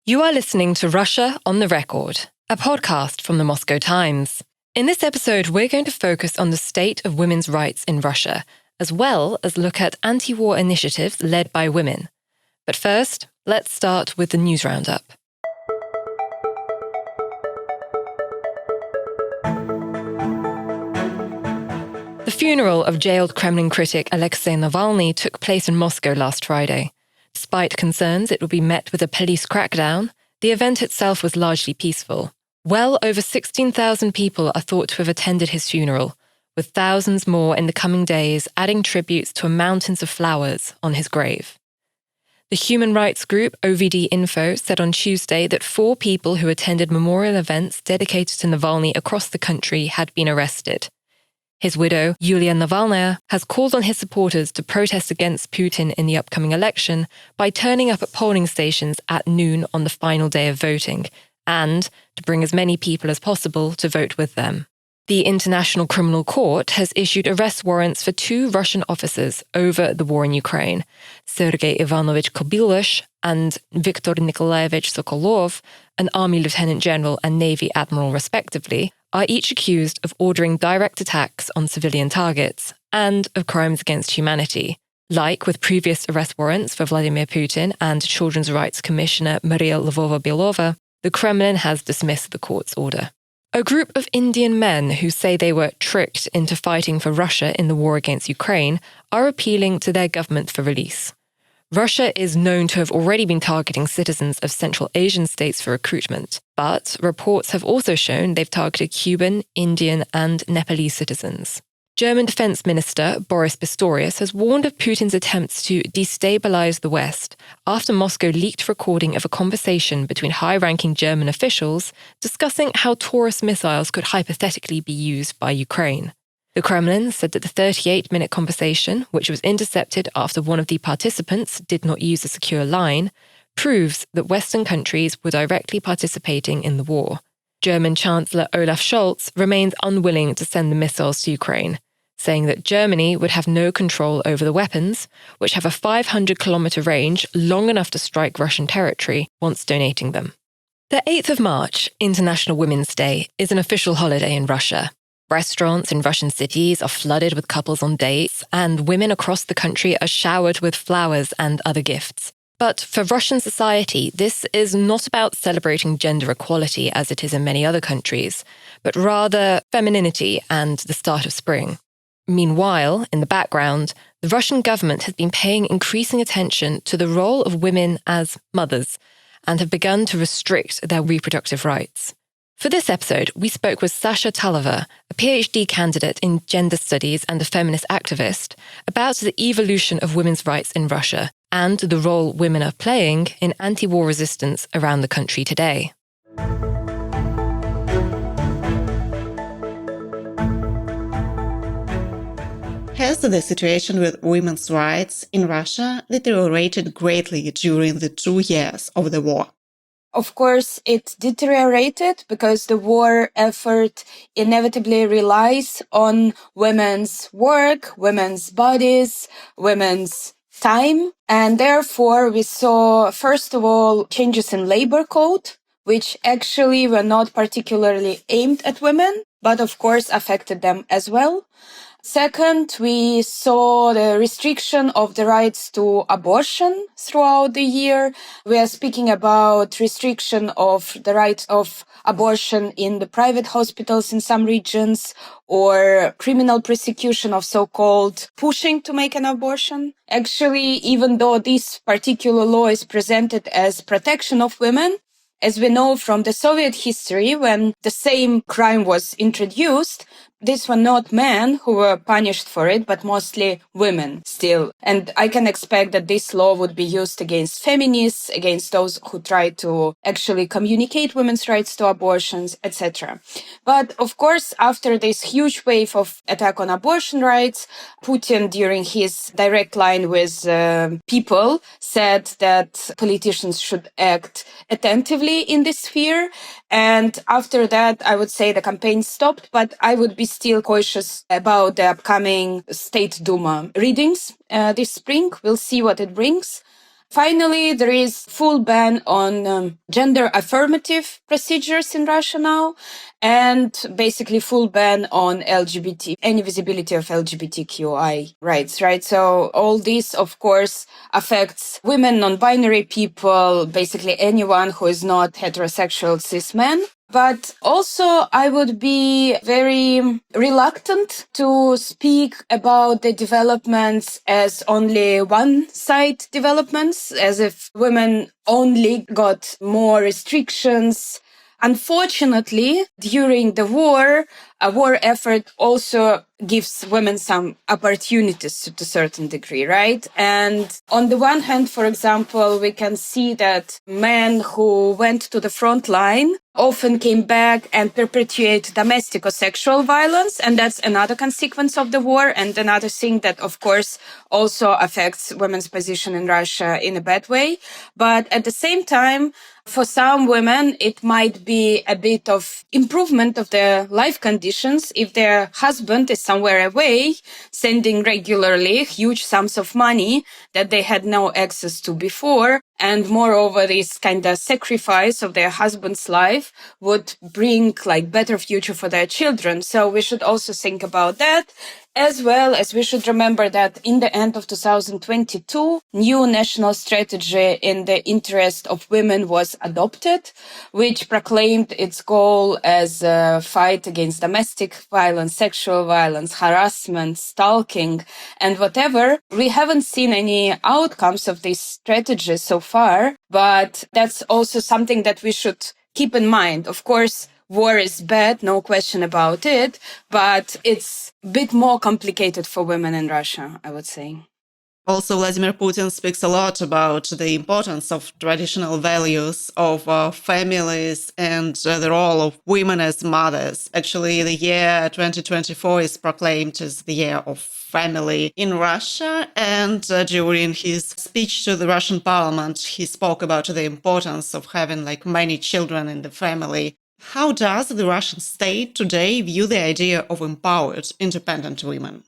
You are listening to Russia on the Record, a podcast from the Moscow Times. In this episode, we're going to focus on the state of women's rights in Russia, as well as look at anti-war initiatives led by women. But first, let's start with the news roundup. The funeral of jailed Kremlin critic Alexei Navalny took place in Moscow last Friday. Despite concerns it would be met with a police crackdown, the event itself was largely peaceful. Well over 16,000 people are thought to have attended his funeral, with thousands more in the coming days adding tributes to mountains of flowers on his grave. The human rights group OVD Info said on Tuesday that 4 people who attended memorial events dedicated to Navalny across the country had been arrested. His widow, Yulia Navalnaya, has called on his supporters to protest against Putin in the upcoming election by turning up at polling stations at noon on the final day of voting, and to bring as many people as possible to vote with them. The International Criminal Court has issued arrest warrants for 2 Russian officers over the war in Ukraine. Sergei Ivanovich Kobylush and Viktor Nikolaevich Sokolov, an Army Lieutenant General and Navy Admiral respectively, are each accused of ordering direct attacks on civilian targets and of crimes against humanity. Like with previous arrest warrants for Vladimir Putin and Children's Rights Commissioner Maria Lvova-Belova, the Kremlin has dismissed the court's order. A group of Indian men who say they were tricked into fighting for Russia in the war against Ukraine are appealing to their government for release. Russia is known to have already been targeting citizens of Central Asian states for recruitment, but reports have also shown they've targeted Cuban, Indian, and Nepalese citizens. German Defense Minister Boris Pistorius has warned of Putin's attempts to destabilize the West after Moscow leaked recording of a conversation between high-ranking German officials discussing how Taurus missiles could hypothetically be used by Ukraine. The Kremlin said that the 38-minute conversation, which was intercepted after one of the participants did not use a secure line, proves that Western countries were directly participating in the war. German Chancellor Olaf Scholz remains unwilling to send the missiles to Ukraine, saying that Germany would have no control over the weapons, which have a 500-kilometer range long enough to strike Russian territory once donating them. The 8th of March, International Women's Day, is an official holiday in Russia. Restaurants in Russian cities are flooded with couples on dates, and women across the country are showered with flowers and other gifts. But for Russian society, this is not about celebrating gender equality as it is in many other countries, but rather femininity and the start of spring. Meanwhile, in the background, the Russian government has been paying increasing attention to the role of women as mothers and have begun to restrict their reproductive rights. For this episode, we spoke with Sasha Talaver, a Ph.D. candidate in gender studies and a feminist activist, about the evolution of women's rights in Russia and the role women are playing in anti-war resistance around the country today. Has the situation with women's rights in Russia deteriorated greatly during the 2 years of the war? Of course, it deteriorated because the war effort inevitably relies on women's work, women's bodies, women's time. And therefore, we saw, first of all, changes in labor code, which actually were not particularly aimed at women, but of course affected them as well. Second, we saw the restriction of the rights to abortion throughout the year. We are speaking about restriction of the right of abortion in the private hospitals in some regions, or criminal prosecution of so-called pushing to make an abortion. Actually, even though this particular law is presented as protection of women, as we know from the Soviet history, when the same crime was introduced, these were not men who were punished for it, but mostly women still. And I can expect that this law would be used against feminists, against those who try to actually communicate women's rights to abortions, etc. But of course, after this huge wave of attack on abortion rights, Putin, during his direct line with people, said that politicians should act attentively in this sphere. And after that, I would say the campaign stopped, but I would be still cautious about the upcoming State Duma readings this spring. We'll see what it brings. Finally, there is full ban on gender affirmative procedures in Russia now, and basically full ban on any visibility of LGBTQI rights, right? So all this, of course, affects women, non-binary people, basically anyone who is not heterosexual cis men. But also, I would be very reluctant to speak about the developments as only one-side developments, as if women only got more restrictions. Unfortunately, during the war, a war effort also gives women some opportunities to a certain degree, right? And on the one hand, for example, we can see that men who went to the front line often came back and perpetuate domestic or sexual violence. And that's another consequence of the war. And another thing that, of course, also affects women's position in Russia in a bad way. But at the same time, for some women, it might be a bit of improvement of their life conditions if their husband is somewhere away, sending regularly huge sums of money that they had no access to before. And moreover, this kind of sacrifice of their husband's life would bring like better future for their children. So we should also think about that, as well as we should remember that in the end of 2022, new national strategy in the interest of women was adopted, which proclaimed its goal as a fight against domestic violence, sexual violence, harassment, stalking, and whatever. We haven't seen any outcomes of this strategy so far, but that's also something that we should keep in mind. Of course, war is bad, no question about it, but it's a bit more complicated for women in Russia, I would say. Also, Vladimir Putin speaks a lot about the importance of traditional values of families and the role of women as mothers. Actually, the year 2024 is proclaimed as the year of family in Russia. And during his speech to the Russian parliament, he spoke about the importance of having like many children in the family. How does the Russian state today view the idea of empowered, independent women?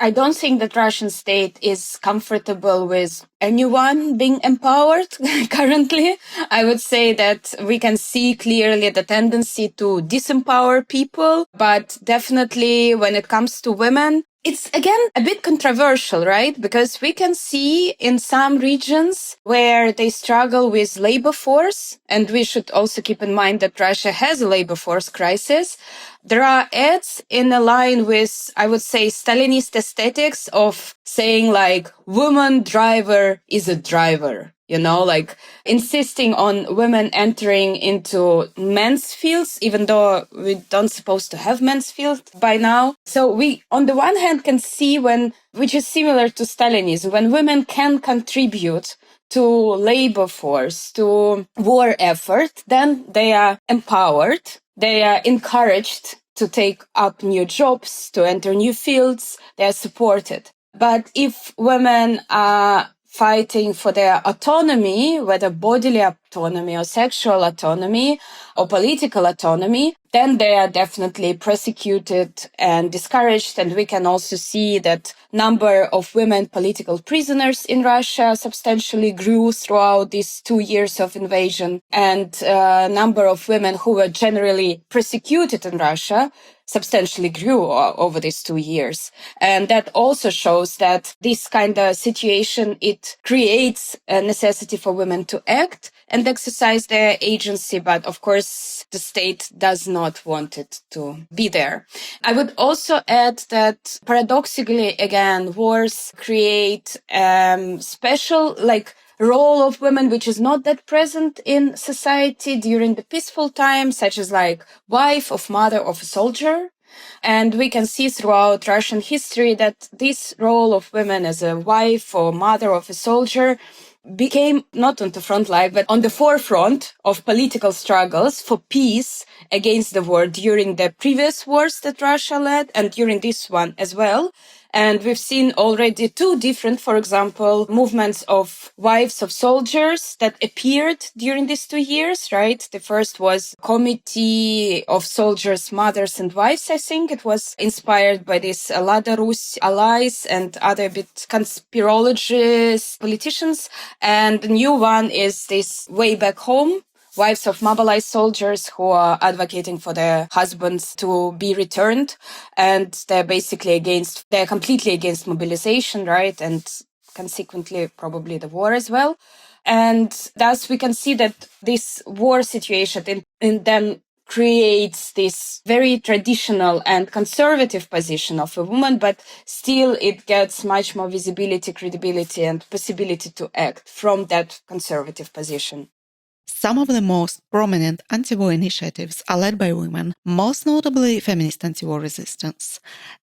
I don't think that Russian state is comfortable with anyone being empowered currently. I would say that we can see clearly the tendency to disempower people, but definitely when it comes to women, it's again a bit controversial, right? Because we can see in some regions where they struggle with labor force, and we should also keep in mind that Russia has a labor force crisis. There are ads in a line with, I would say, Stalinist aesthetics of saying like, woman driver is a driver. You know, like insisting on women entering into men's fields, even though we don't supposed to have men's fields by now. So we, on the one hand, can see which is similar to Stalinism, when women can contribute to labor force, to war effort, then they are empowered. They are encouraged to take up new jobs, to enter new fields. They are supported. But if women are fighting for their autonomy, whether bodily autonomy or sexual autonomy or political autonomy, then they are definitely persecuted and discouraged. And we can also see that number of women political prisoners in Russia substantially grew throughout these 2 years of invasion, and number of women who were generally persecuted in Russia substantially grew over these 2 years. And that also shows that this kind of situation, it creates a necessity for women to act and exercise their agency. But of course, the state does not want it to be there. I would also add that paradoxically, again, wars create special, role of women, which is not that present in society during the peaceful times, such as like wife of mother of a soldier. And we can see throughout Russian history that this role of women as a wife or mother of a soldier became not on the front line, but on the forefront of political struggles for peace against the war during the previous wars that Russia led and during this one as well. And we've seen already two different, for example, movements of wives of soldiers that appeared during these 2 years, right? The first was Committee of Soldiers, Mothers and Wives, I think. It was inspired by this Lada Rus allies and other bit conspirologists, politicians. And the new one is this Way Back Home, wives of mobilized soldiers who are advocating for their husbands to be returned. And they're completely against mobilization, right? And consequently, probably the war as well. And thus we can see that this war situation in then creates this very traditional and conservative position of a woman, but still it gets much more visibility, credibility, and possibility to act from that conservative position. Some of the most prominent anti-war initiatives are led by women, most notably feminist anti-war resistance.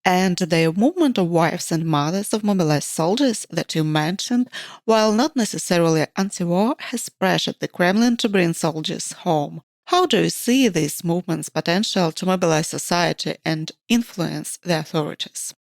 And the movement of wives and mothers of mobilized soldiers that you mentioned, while not necessarily anti-war, has pressured the Kremlin to bring soldiers home. How do you see these movements' potential to mobilize society and influence the authorities?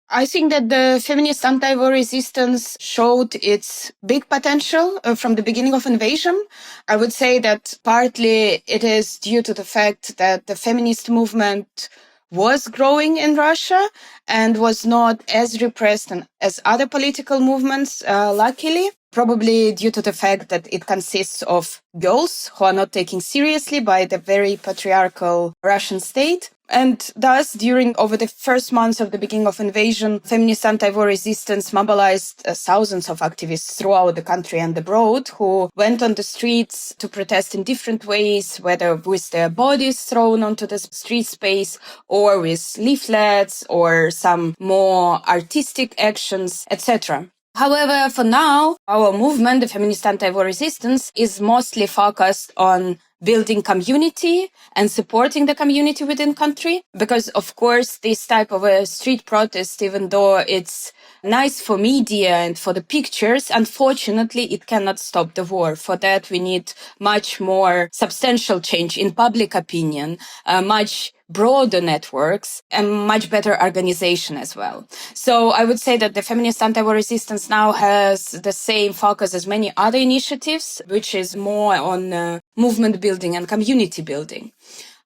I think that the feminist anti-war resistance showed its big potential from the beginning of invasion. I would say that partly it is due to the fact that the feminist movement was growing in Russia and was not as repressed as other political movements, luckily. Probably due to the fact that it consists of girls who are not taken seriously by the very patriarchal Russian state. And thus, over the first months of the beginning of invasion, feminist anti-war resistance mobilized thousands of activists throughout the country and abroad who went on the streets to protest in different ways, whether with their bodies thrown onto the street space or with leaflets or some more artistic actions, etc. However, for now, our movement, the feminist anti-war resistance, is mostly focused on building community and supporting the community within country. Because, of course, this type of a street protest, even though it's nice for media and for the pictures, unfortunately, it cannot stop the war. For that, we need much more substantial change in public opinion, much broader networks and much better organization as well. So I would say that the feminist anti-war resistance now has the same focus as many other initiatives, which is more on movement building and community building.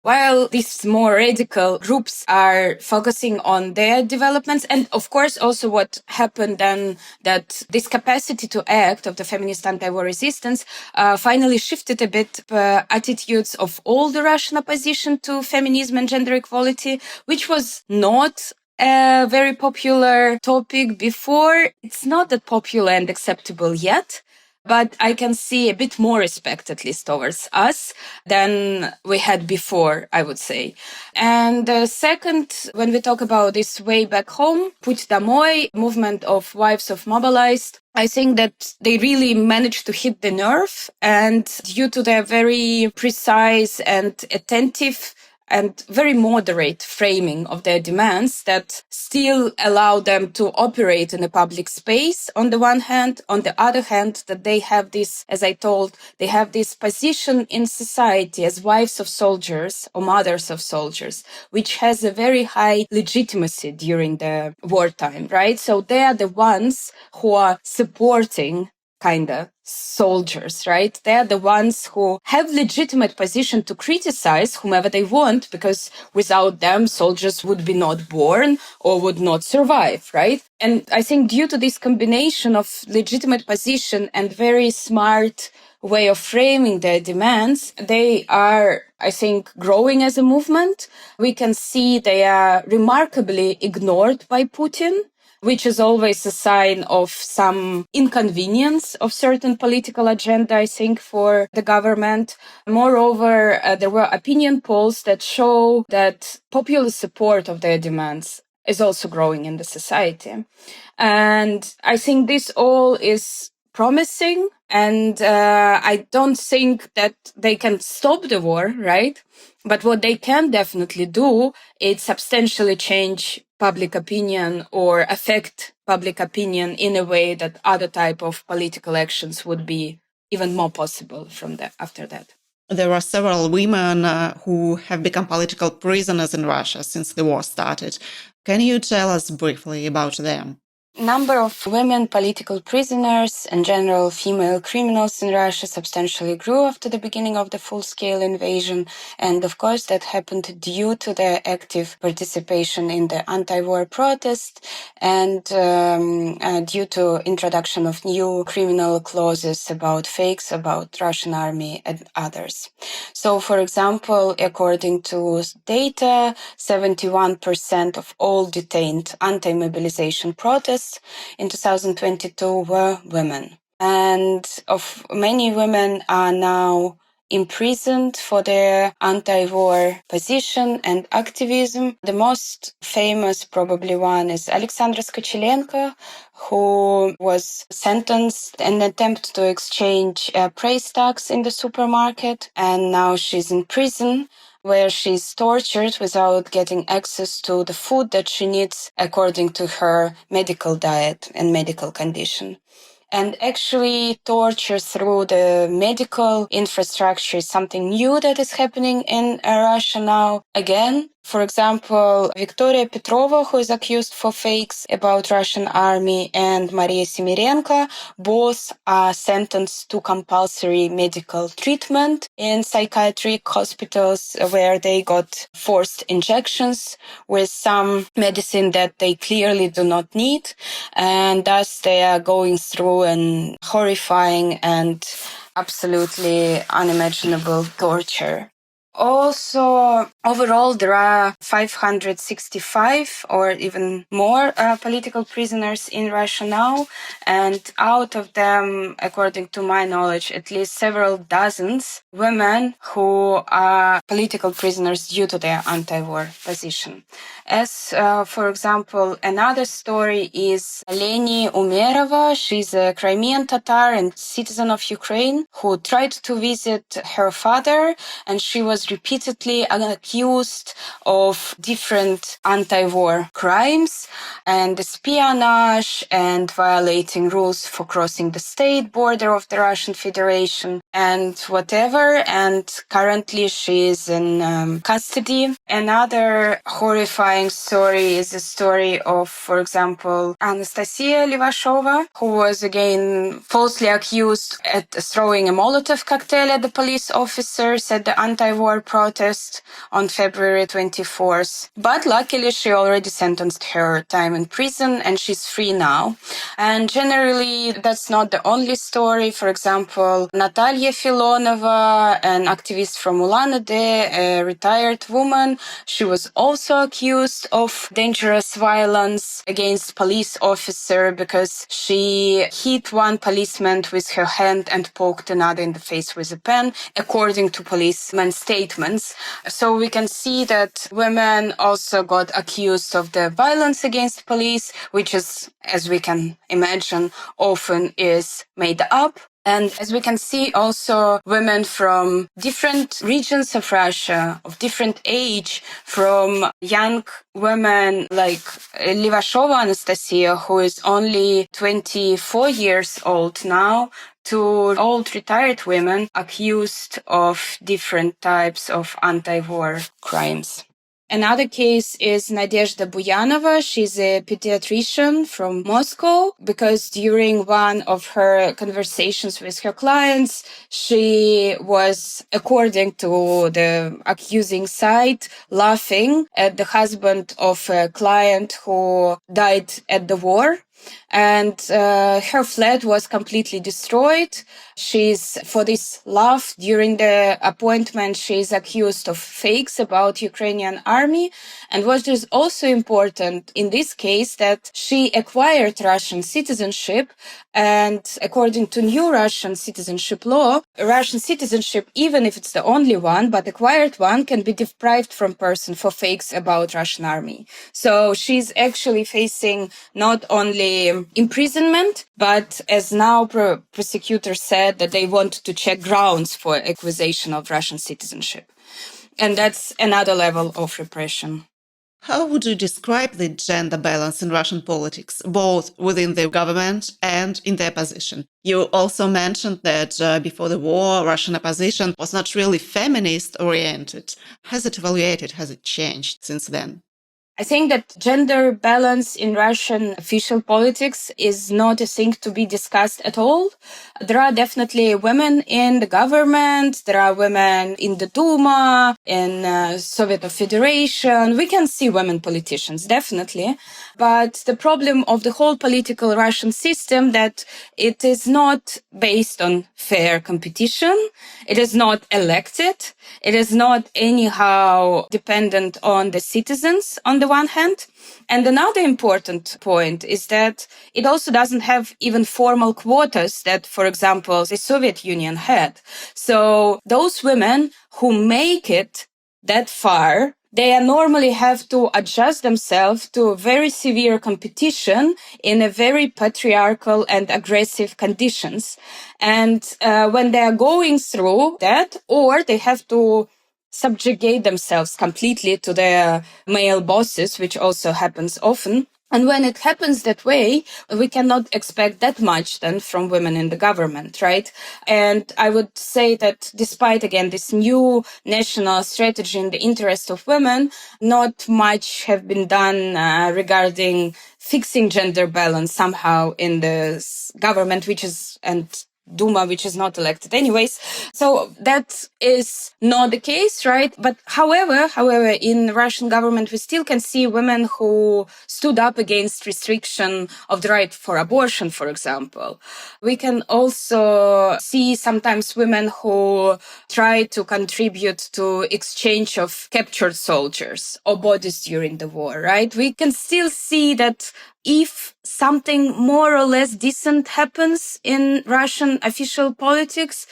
While these more radical groups are focusing on their developments, and of course also what happened then, that this capacity to act of the feminist anti-war resistance finally shifted a bit attitudes of all the Russian opposition to feminism and gender equality, which was not a very popular topic before. It's not that popular and acceptable yet. But I can see a bit more respect, at least towards us, than we had before, I would say. And second, when we talk about this Way Back Home, Pуть Домой, movement of wives of mobilized, I think that they really managed to hit the nerve, and due to their very precise and attentive and very moderate framing of their demands that still allow them to operate in a public space on the one hand. On the other hand, that they have this, as I told, they have this position in society as wives of soldiers or mothers of soldiers, which has a very high legitimacy during the wartime, right? So they are the ones who are supporting soldiers, right? They're the ones who have legitimate position to criticize whomever they want, because without them, soldiers would be not born or would not survive, right? And I think due to this combination of legitimate position and very smart way of framing their demands, they are, I think, growing as a movement. We can see they are remarkably ignored by Putin, which is always a sign of some inconvenience of certain political agenda, I think, for the government. Moreover, there were opinion polls that show that popular support of their demands is also growing in the society. And I think this all is promising, and I don't think that they can stop the war, right? But what they can definitely do is substantially change public opinion or affect public opinion in a way that other type of political actions would be even more possible after that. There are several women who have become political prisoners in Russia since the war started. Can you tell us briefly about them? Number of women political prisoners and general female criminals in Russia substantially grew after the beginning of the full-scale invasion, and of course that happened due to their active participation in the anti-war protest and due to introduction of new criminal clauses about fakes, about Russian army and others. So, for example, according to data, 71% of all detained anti-mobilization protests in 2022 were women. And of many women are now imprisoned for their anti-war position and activism. The most famous probably one is Alexandra Skochilenko, who was sentenced in an attempt to exchange price tags in the supermarket, and now she's in prison where she's tortured without getting access to the food that she needs according to her medical diet and medical condition. And actually, torture through the medical infrastructure is something new that is happening in Russia now. Again, for example, Victoria Petrova, who is accused for fakes about Russian army, and Maria Semirenko, both are sentenced to compulsory medical treatment in psychiatric hospitals where they got forced injections with some medicine that they clearly do not need. And thus they are going through an horrifying and absolutely unimaginable torture. Also, overall, there are 565 or even more political prisoners in Russia now. And out of them, according to my knowledge, at least several dozens women who are political prisoners due to their anti-war position. As, for example, another story is Leni Umerova. She's a Crimean Tatar and citizen of Ukraine who tried to visit her father, and she was repeatedly accused of different anti-war crimes and espionage and violating rules for crossing the state border of the Russian Federation and whatever. And currently she is in custody. Another horrifying story is the story of, for example, Anastasia Levashova, who was again falsely accused at throwing a Molotov cocktail at the police officers at the anti-war protest on February 24th. But luckily, she already sentenced her time in prison and she's free now. And generally, that's not the only story. For example, Natalia Filonova, an activist from Ulan-Ude, a retired woman, she was also accused of dangerous violence against police officer because she hit one policeman with her hand and poked another in the face with a pen, according to policemen's statements. So we can see that women also got accused of the violence against police, which is, as we can imagine, often is made up. And as we can see, also women from different regions of Russia, of different age, from young women like Levashova Anastasia, who is only 24 years old now, to old retired women accused of different types of anti-war crimes. Another case is Nadezhda Buyanova. She's a pediatrician from Moscow because during one of her conversations with her clients, she was, according to the accusing side, laughing at the husband of a client who died at the war. And her flat was completely destroyed. For this laugh during the appointment, she's accused of fakes about Ukrainian army. And what is also important in this case, that she acquired Russian citizenship. And according to new Russian citizenship law, Russian citizenship, even if it's the only one, but acquired one, can be deprived from person for fakes about Russian army. So she's actually facing not only imprisonment, but as now prosecutors said that they want to check grounds for acquisition of Russian citizenship. And that's another level of repression. How would you describe the gender balance in Russian politics, both within the government and in the opposition? You also mentioned that before the war, Russian opposition was not really feminist-oriented. Has it evaluated? Has it changed since then? I think that gender balance in Russian official politics is not a thing to be discussed at all. There are definitely women in the government. There are women in the Duma, in Soviet Federation. We can see women politicians, definitely. But the problem of the whole political Russian system that it is not based on fair competition. It is not elected. It is not anyhow dependent on the citizens on the one hand. And another important point is that it also doesn't have even formal quotas that, for example, the Soviet Union had. So those women who make it that far, they normally have to adjust themselves to very severe competition in a very patriarchal and aggressive conditions. And when they are going through that, or they have to subjugate themselves completely to their male bosses, which also happens often. And when it happens that way, we cannot expect that much then from women in the government, right? And I would say that despite, again, this new national strategy in the interest of women, not much have been done regarding fixing gender balance somehow in the government, and Duma, which is not elected anyways. So that is not the case, right? But however, in the Russian government, we still can see women who stood up against restriction of the right for abortion, for example. We can also see sometimes women who try to contribute to exchange of captured soldiers or bodies during the war, right? We can still see that if something more or less decent happens in Russian official politics,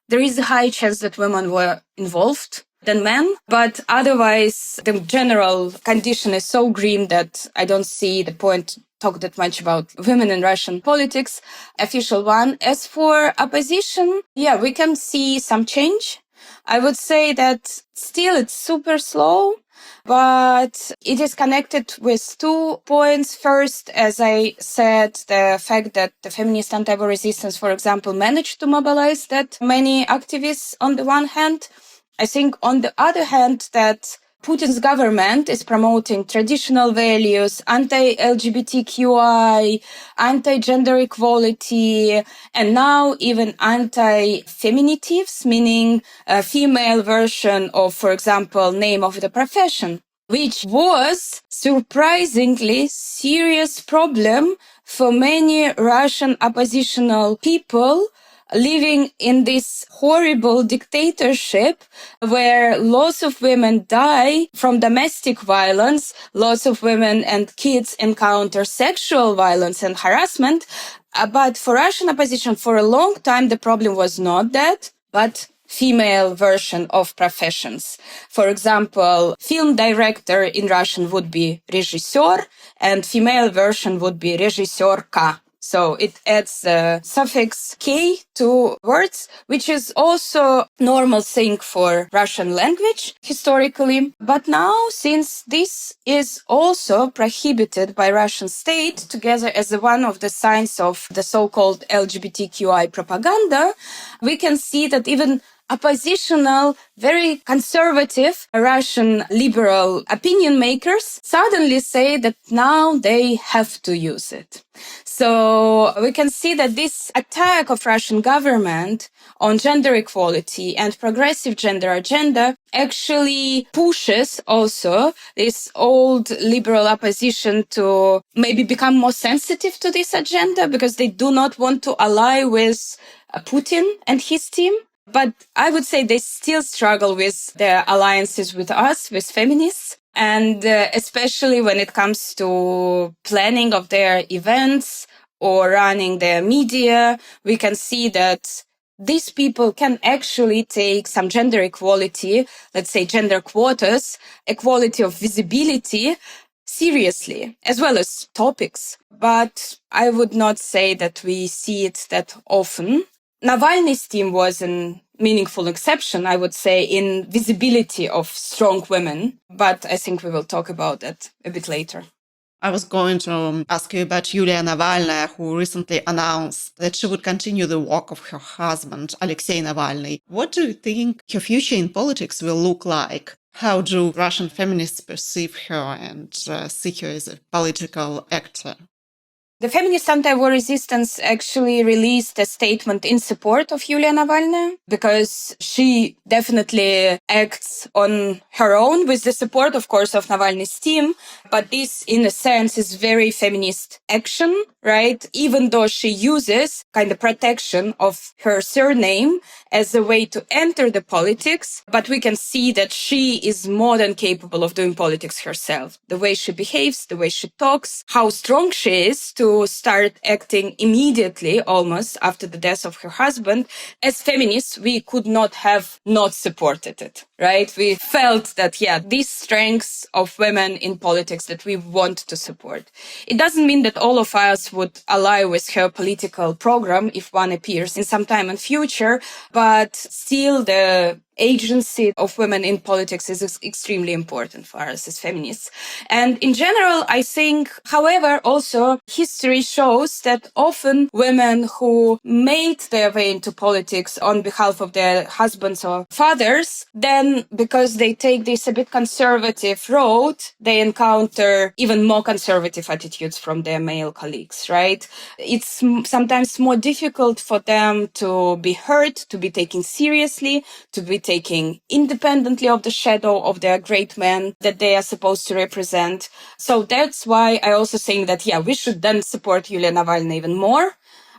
there is a high chance that women were involved than men. But otherwise, the general condition is so grim that I don't see the point to talk that much about women in Russian politics, official one. As for opposition, we can see some change. I would say that still it's super slow. But it is connected with 2 points. First, as I said, the fact that the feminist anti-war resistance, for example, managed to mobilize that many activists on the one hand. I think on the other hand that Putin's government is promoting traditional values, anti-LGBTQI, anti-gender equality, and now even anti-feminitives, meaning a female version of, for example, name of the profession, which was surprisingly serious problem for many Russian oppositional people living in this horrible dictatorship where lots of women die from domestic violence, lots of women and kids encounter sexual violence and harassment. But for Russian opposition, for a long time, the problem was not that, but female version of professions. For example, film director in Russian would be режиссер, and female version would be режиссерка. So it adds the suffix K to words, which is also normal thing for Russian language historically. But now, since this is also prohibited by Russian state together as one of the signs of the so-called LGBTQI propaganda, we can see that even oppositional, very conservative Russian liberal opinion makers suddenly say that now they have to use it. So we can see that this attack of Russian government on gender equality and progressive gender agenda actually pushes also this old liberal opposition to maybe become more sensitive to this agenda because they do not want to ally with Putin and his team. But I would say they still struggle with their alliances with us, with feminists. And especially when it comes to planning of their events or running their media, we can see that these people can actually take some gender equality, let's say gender quotas, equality of visibility, seriously, as well as topics. But I would not say that we see it that often. Navalny's team was a meaningful exception, I would say, in visibility of strong women. But I think we will talk about that a bit later. I was going to ask you about Yulia Navalnaya, who recently announced that she would continue the work of her husband, Alexei Navalny. What do you think her future in politics will look like? How do Russian feminists perceive her and see her as a political actor? The feminist anti-war resistance actually released a statement in support of Yulia Navalny because she definitely acts on her own with the support, of course, of Navalny's team. But this, in a sense, is very feminist action, right? Even though she uses kind of protection of her surname as a way to enter the politics. But we can see that she is more than capable of doing politics herself. The way she behaves, the way she talks, how strong she is to start acting immediately, almost after the death of her husband. As feminists, we could not have not supported it, right? We felt that, these strengths of women in politics that we want to support. It doesn't mean that all of us would ally with her political program if one appears in some time in future, but still the agency of women in politics is extremely important for us as feminists. And in general, I think, however, also history shows that often women who made their way into politics on behalf of their husbands or fathers, then because they take this a bit conservative road, they encounter even more conservative attitudes from their male colleagues, right? It's sometimes more difficult for them to be heard, to be taken seriously, to be taking independently of the shadow of their great men that they are supposed to represent. So that's why I also think that, we should then support Yulia Navalny even more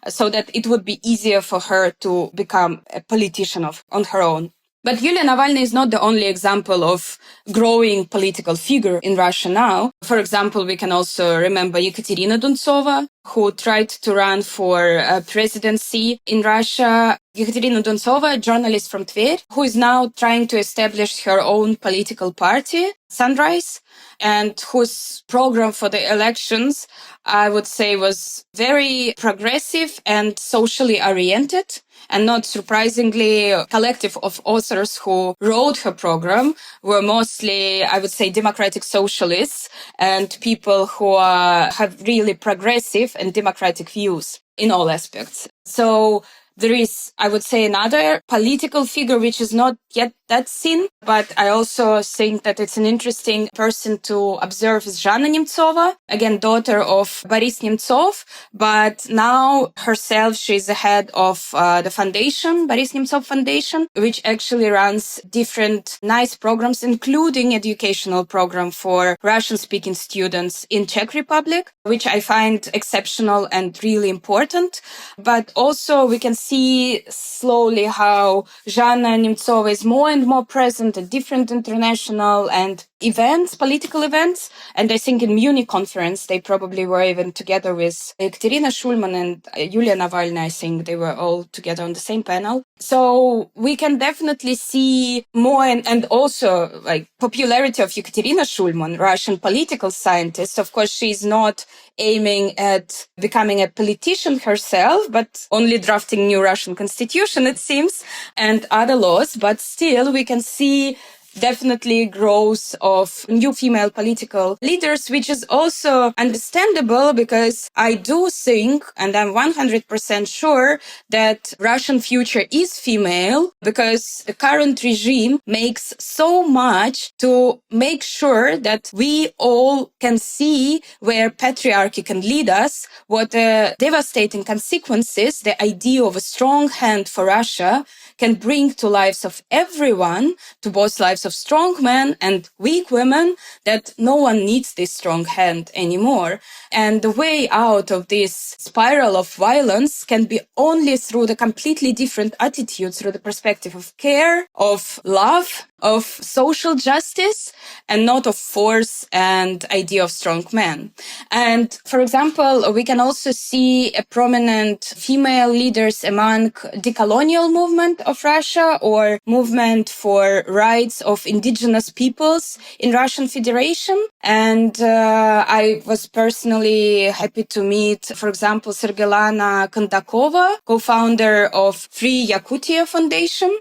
so that it would be easier for her to become a politician on her own. But Yulia Navalny is not the only example of growing political figure in Russia now. For example, we can also remember Ekaterina Duntsova, who tried to run for presidency in Russia. Ekaterina Duntsova, a journalist from Tver, who is now trying to establish her own political party, Sunrise, and whose program for the elections, I would say, was very progressive and socially oriented. And not surprisingly, a collective of authors who wrote her program were mostly, I would say, democratic socialists and people who have really progressive and democratic views in all aspects. So there is, I would say, another political figure which is not yet that seen, but I also think that it's an interesting person to observe is Zhana Nemtsova, again, daughter of Boris Nemtsov, but now herself, she's the head of the foundation, Boris Nemtsov Foundation, which actually runs different nice programs, including educational program for Russian-speaking students in Czech Republic, which I find exceptional and really important. But also we can see slowly how Zhana Nemtsova is more and more present at different international and events, political events. And I think in Munich conference, they probably were even together with Ekaterina Shulman and Yulia Navalny. I think they were all together on the same panel. So we can definitely see more and also like popularity of Ekaterina Shulman, Russian political scientist. Of course, she's not aiming at becoming a politician herself, but only drafting new Russian constitution, it seems, and other laws. But still, we can see definitely growth of new female political leaders, which is also understandable because I do think, and I'm 100% sure, that Russian future is female because the current regime makes so much to make sure that we all can see where patriarchy can lead us, what devastating consequences the idea of a strong hand for Russia can bring to lives of everyone, to both lives of strong men and weak women, that no one needs this strong hand anymore. And the way out of this spiral of violence can be only through the completely different attitudes, through the perspective of care, of love, of social justice, and not of force and idea of strong men. And for example, we can also see a prominent female leaders among decolonial movement of Russia or movement for rights of indigenous peoples in Russian Federation. And I was personally happy to meet, for example, Sergelana Kondakova, co-founder of Free Yakutia Foundation,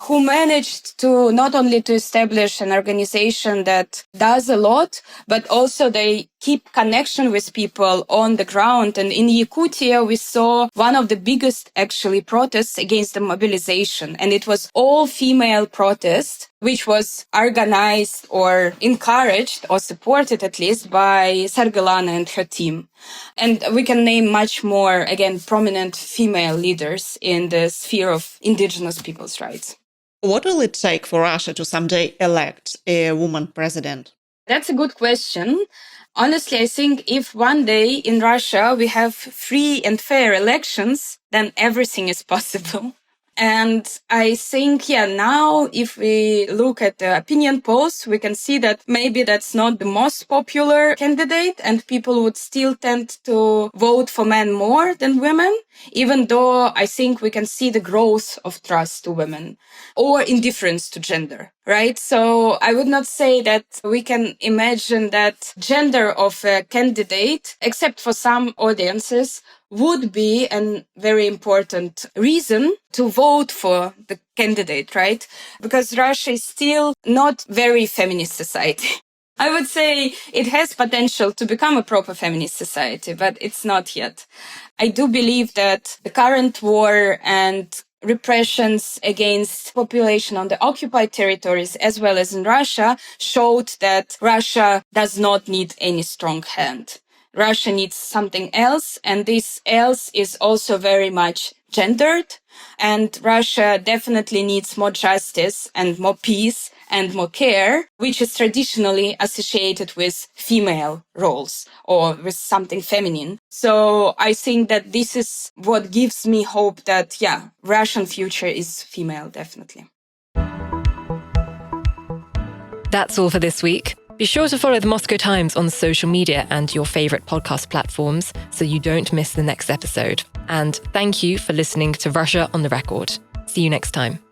who managed to not only only to establish an organization that does a lot, but also they keep connection with people on the ground. And in Yakutia, we saw one of the biggest actually protests against the mobilization. And it was all female protest, which was organized or encouraged or supported at least by Sargalana and her team. And we can name much more, again, prominent female leaders in the sphere of indigenous people's rights. What will it take for Russia to someday elect a woman president? That's a good question. Honestly, I think if one day in Russia we have free and fair elections, then everything is possible. And I think, now if we look at the opinion polls, we can see that maybe that's not the most popular candidate and people would still tend to vote for men more than women, even though I think we can see the growth of trust to women or indifference to gender, right? So I would not say that we can imagine that gender of a candidate, except for some audiences, would be a very important reason to vote for the candidate, right? Because Russia is still not very feminist society. I would say it has potential to become a proper feminist society, but it's not yet. I do believe that the current war and repressions against population on the occupied territories, as well as in Russia, showed that Russia does not need any strong hand. Russia needs something else, and this else is also very much gendered. And Russia definitely needs more justice and more peace and more care, which is traditionally associated with female roles or with something feminine. So I think that this is what gives me hope that, Russian future is female, definitely. That's all for this week. Be sure to follow the Moscow Times on social media and your favourite podcast platforms so you don't miss the next episode. And thank you for listening to Russia on the Record. See you next time.